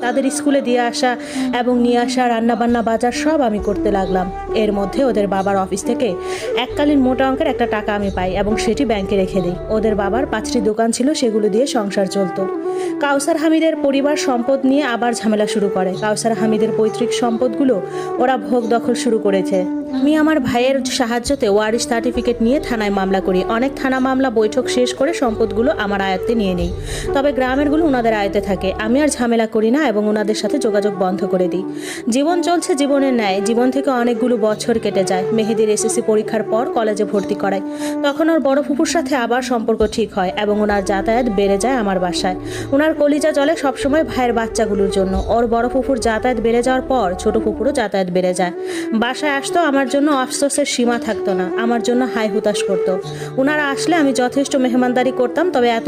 তাদের স্কুলে দিয়ে আসা এবং নিয়ে আসা, রান্নাবান্না, বাজার সব আমি করতে লাগলাম। এর মধ্যে ওদের বাবার অফিস থেকে এককালীন মোটা অঙ্কের একটা টাকা আমি পাই এবং সেটি ব্যাংকে রেখে দিই। ওদের বাবার 5টি দোকান ছিল, সেগুলো দিয়ে সংসার চলতো। কাউসার হামিদের পরিবার সম্পদ নিয়ে আবার ঝামেলা শুরু করে। কাউসার হামিদের পৈতৃক সম্পদগুলো ওরা ভোগ দখল শুরু করেছে। আমি আমার ভাইয়ের সাহায্যতে ওয়ারিশ সার্টিফিকেট নিয়ে থানায় মামলা করি। অনেক থানা মামলা বৈঠক শেষ করে সম্পদগুলো আমার আয়ত্তে নিয়ে নিই। তবে গ্রামেরগুলো ওনাদের আয়ত্তে থাকে। আমি আর ঝামেলা করি না এবং ওনাদের সাথে যোগাযোগ বন্ধ করে দিই। জীবন চলছে জীবনের ন্যায়। জীবন থেকে অনেকগুলো বছর কেটে যায়। মেহেদির এসএসসি পরীক্ষার পর কলেজে ভর্তি করায়। তখন ওর বড় ফুপুর সাথে আবার সম্পর্ক ঠিক হয় এবং ওনার যাতায়াত বেড়ে যায় আমার বাসায়। ওনার কলিজা চলে সবসময় ভাইয়ের বাচ্চাগুলোর জন্য। ওর বড় ফুপুর যাতায়াত বেড়ে যাওয়ার পর ছোট ফুপুরও যাতায়াত বেড়ে যায়। বাসায় আসতো, আমার জন্য আফসোসের সীমা থাকতো না। আমার জন্য হাই হুতাশ করতো। ওনারা আসলে আমি যথেষ্ট মেহমানদারি করতাম, তবে এত